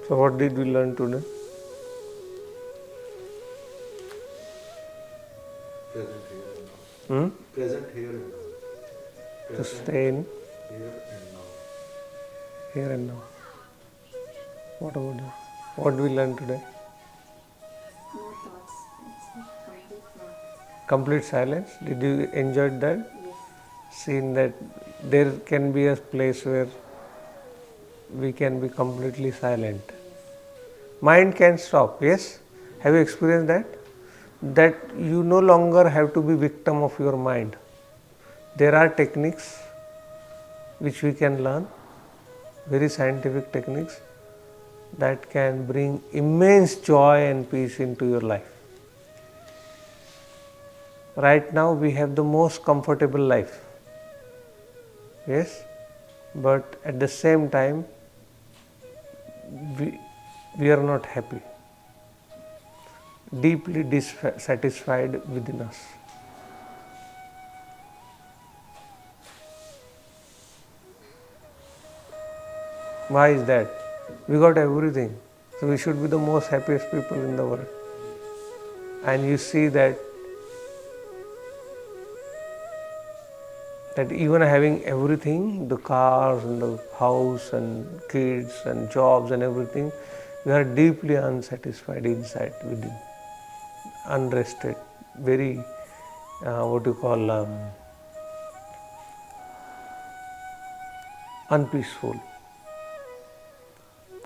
So what did we learn today? Present here and now. Present here and now. To Present stay in here and now. here and now. What about that? What we learned today? No thoughts. It's complete thought. Complete silence. Did you enjoy that? Yes. Seeing that there can be a place where we can be completely silent. Mind can stop. Yes? Have you experienced that? That you no longer have to be victim of your mind. There are techniques which we can learn, very scientific techniques that can bring immense joy and peace into your life. Right now we have the most comfortable life. Yes? But at the same time we are not happy, deeply dissatisfied within us. Why is that? We got everything. So we should be the most happiest people in the world. And you see that even having everything, the cars and the house and kids and jobs and everything, we are deeply unsatisfied inside, within, unrested, very unpeaceful,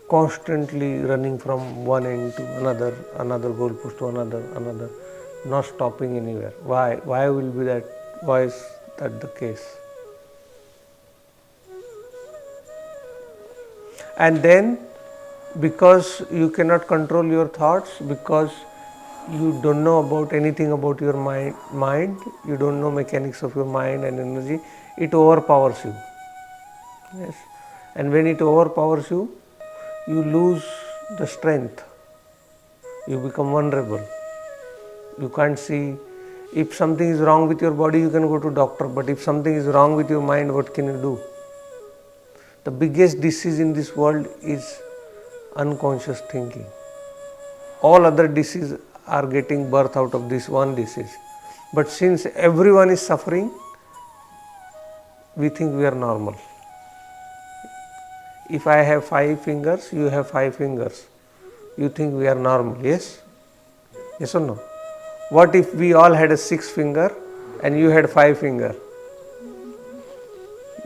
constantly running from one end to another goalpost to another, not stopping anywhere. Why? Why will be that? Why is that the case? And then, because you cannot control your thoughts, because you don't know about anything about your mind, you don't know mechanics of your mind and energy, it overpowers you. Yes. And when it overpowers you, you lose the strength. You become vulnerable. You can't see. If something is wrong with your body, you can go to doctor. But if something is wrong with your mind, what can you do? The biggest disease in this world is unconscious thinking. All other diseases are getting birth out of this one disease. But since everyone is suffering, we think we are normal. If I have 5 fingers, you have 5 fingers. You think we are normal, yes? Yes or no? What if we all had a 6 finger and you had 5 finger?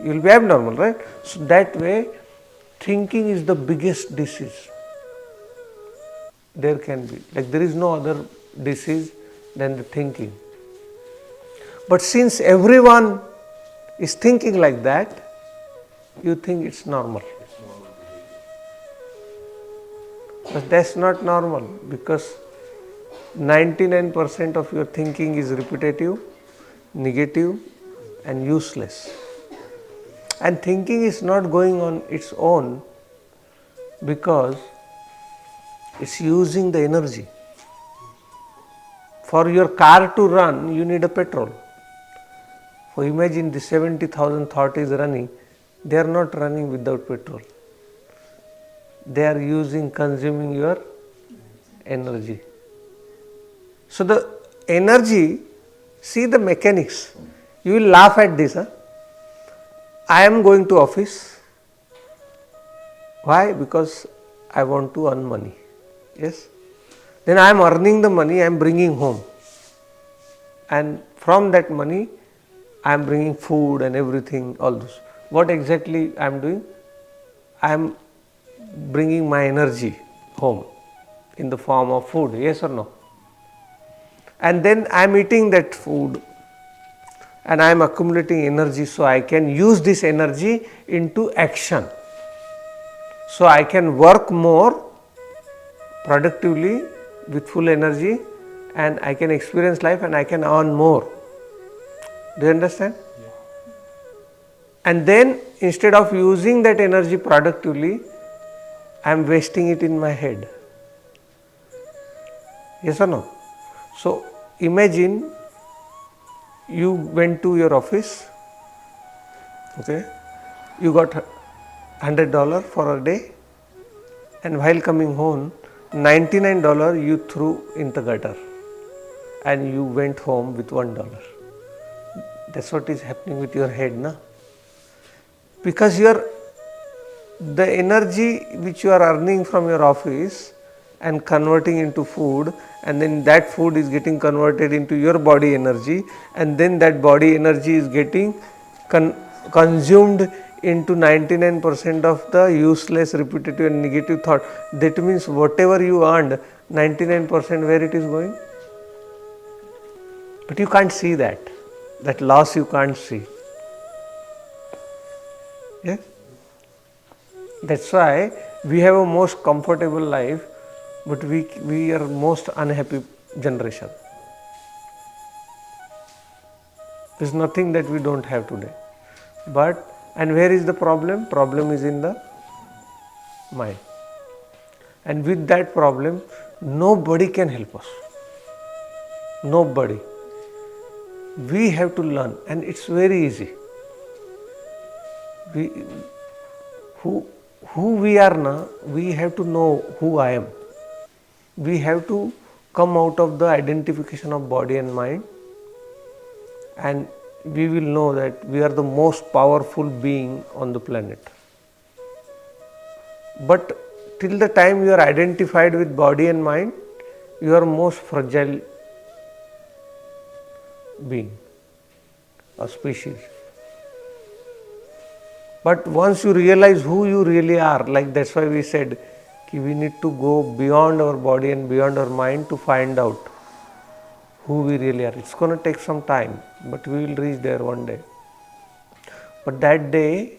You will be abnormal, right? So that way, thinking is the biggest disease there can be. Like there is no other disease than the thinking. But since everyone is thinking like that, you think it's normal. But that's not normal, because 99% of your thinking is repetitive, negative and useless. And thinking is not going on its own because it's using the energy. For your car to run, you need a petrol. So imagine the 70,000 thought is running, they are not running without petrol. They are consuming your energy. So the energy, see the mechanics. You will laugh at this. I am going to office. Why? Because I want to earn money. Yes. Then I am earning the money, I am bringing home. And from that money, I am bringing food and everything, all those. What exactly I am doing? I am bringing my energy home in the form of food, yes or no? And then I am eating that food and I am accumulating energy, so I can use this energy into action. So I can work more productively with full energy and I can experience life and I can earn more. Do you understand? Yeah. And then instead of using that energy productively, I am wasting it in my head. Yes or no? So imagine you went to your office, okay, you got $100 for a day and while coming home, $99 you threw in the gutter and you went home with $1. That's what is happening with your head, na? Because the energy which you are earning from your office and converting into food, and then that food is getting converted into your body energy, and then that body energy is getting consumed into 99% of the useless, repetitive and negative thought. That means whatever you earned, 99% where it is going? But you can't see that. That loss you can't see. Yes? That's why we have a most comfortable life, but we are most unhappy generation. There's nothing that we don't have today. And where is the problem? Problem is in the mind. And with that problem, nobody can help us. Nobody. We have to learn, and it's very easy. Who we are now, we have to know who I am. We have to come out of the identification of body and mind, and we will know that we are the most powerful being on the planet. But till the time you are identified with body and mind, you are most fragile being or species. But once you realize who you really are, like that's why we said we need to go beyond our body and beyond our mind to find out who we really are. It's going to take some time, but we will reach there one day. But that day,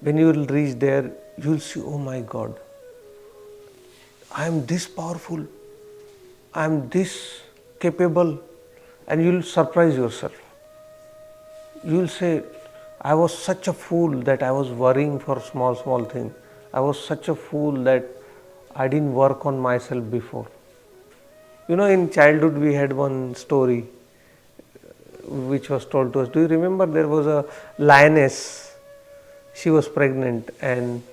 when you will reach there, you will see, oh my God, I am this powerful, I am this capable, and you will surprise yourself. You will say, I was such a fool that I was worrying for small things. I was such a fool that I didn't work on myself before. In childhood we had one story which was told to us. Do you remember there was a lioness? She was pregnant, and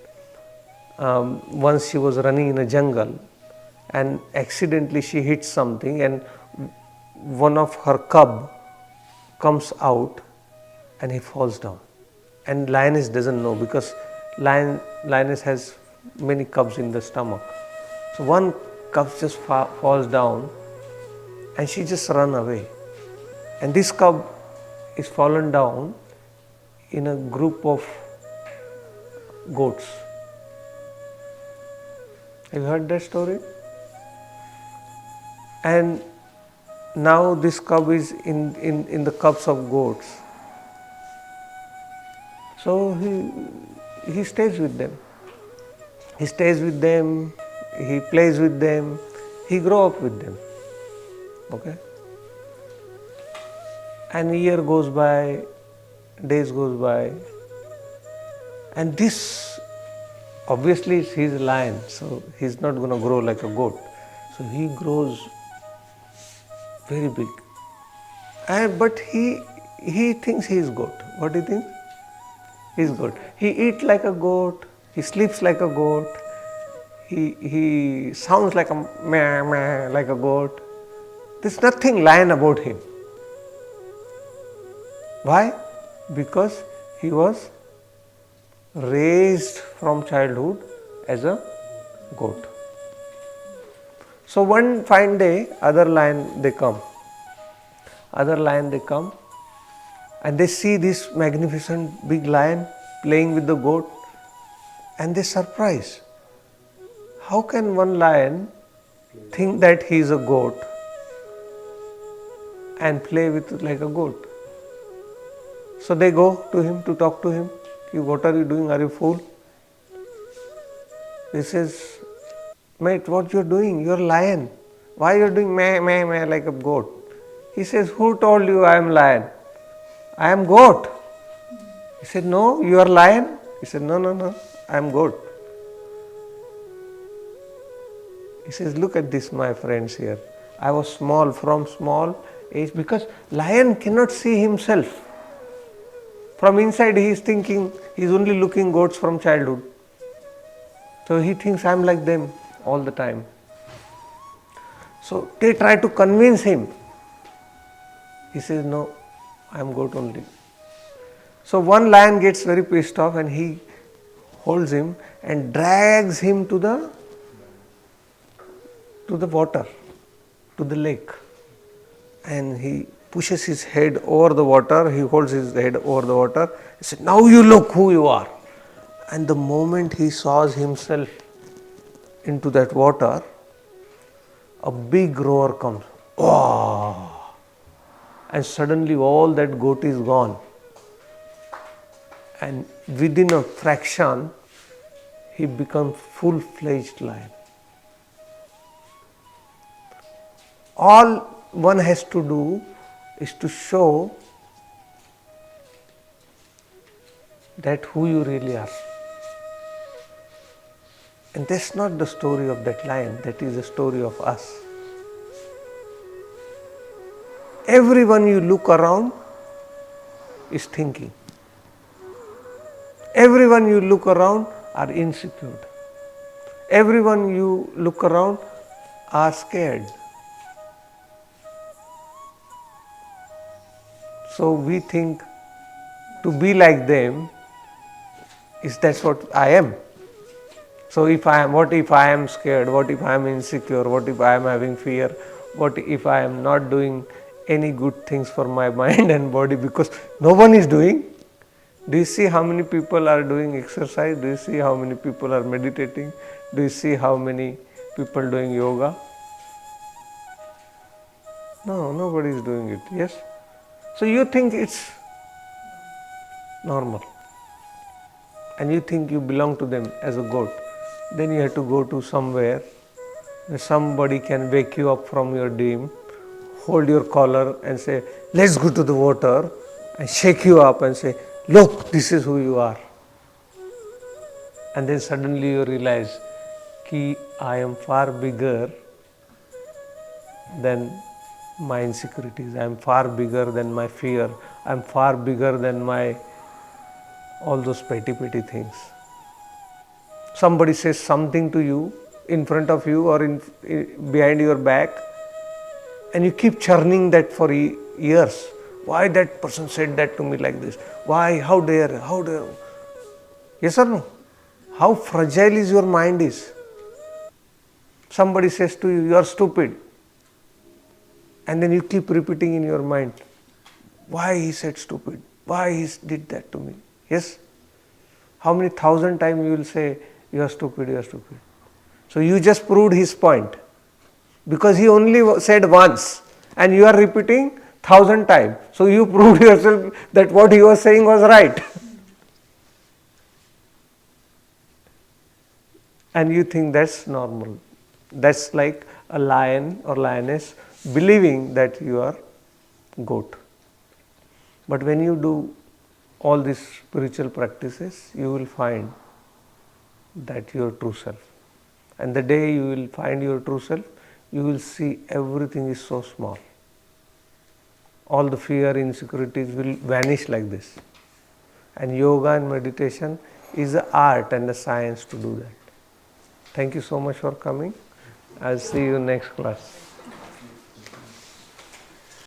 once she was running in a jungle and accidentally she hit something, and one of her cub comes out and he falls down, and lioness doesn't know because lioness has many cubs in the stomach. So one cub just falls down and she just run away, and this cub is fallen down in a group of goats. Have you heard that story? And now this cub is in the cubs of goats. So he stays with them. He stays with them, he plays with them, he grows up with them. Okay? And a year goes by, days goes by, and this obviously he's a lion, so he's not going to grow like a goat. So he grows very big. But he thinks he is goat. What do you think? He is goat. He eats like a goat. He sleeps like a goat. He sounds like a meh meh like a goat. There's nothing lion about him. Why? Because he was raised from childhood as a goat. So one fine day, other lion they come, and they see this magnificent big lion playing with the goat, and they surprise. How can one lion think that he is a goat and play with it like a goat? So they go to him to talk to him. What are you doing? Are you fool? He says, mate, what you are doing? You are a lion. Why you are doing meh meh meh like a goat? He says, who told you I am lion? I am goat. He said, no, you are lion. He said, no, I am goat. He says, look at this, my friends here. I was small from small age, because lion cannot see himself. From inside he is thinking, he is only looking goats from childhood. So he thinks I am like them all the time. So they try to convince him. He says, no, I am goat only. So one lion gets very pissed off and he holds him and drags him to the water, to the lake. And he pushes his head over the water, he holds his head over the water. He said, now you look who you are. And the moment he saws himself into that water, a big roar comes. Oh! And suddenly all that goat is gone. And within a fraction, he becomes full-fledged lion. All one has to do is to show that who you really are. And that's not the story of that lion, that is the story of us. Everyone you look around is thinking. Everyone you look around are insecure. Everyone you look around are scared. So we think to be like them is that's what I am. So what if I am scared? What if I am insecure? What if I am having fear? What if I am not doing any good things for my mind and body because no one is doing? Do you see how many people are doing exercise? Do you see how many people are meditating? Do you see how many people doing yoga? No, nobody is doing it. Yes? So you think it's normal and you think you belong to them as a goat. Then you have to go to somewhere where somebody can wake you up from your dream, hold your collar and say, let's go to the water, and shake you up and say, look, this is who you are. And then suddenly you realize that I am far bigger than my insecurities, I am far bigger than my fear, I am far bigger than my all those petty things. Somebody says something to you in front of you or behind your back, and you keep churning that for years. Why that person said that to me like this? Why? How dare? How dare? Yes or no? How fragile is your mind is. Somebody says to you, you are stupid. And then you keep repeating in your mind, why he said stupid? Why he did that to me? Yes? How many thousand times you will say, you are stupid, you are stupid. So you just proved his point. Because he only said once and you are repeating 1,000 times. So you proved yourself that what he was saying was right. And you think that's normal. That's like a lion or lioness believing that you are goat. But when you do all these spiritual practices, you will find that your true self. And the day you will find your true self, you will see everything is so small. All the fear, insecurities will vanish like this. And yoga and meditation is the art and the science to do that. Thank you so much for coming. I'll see you next class.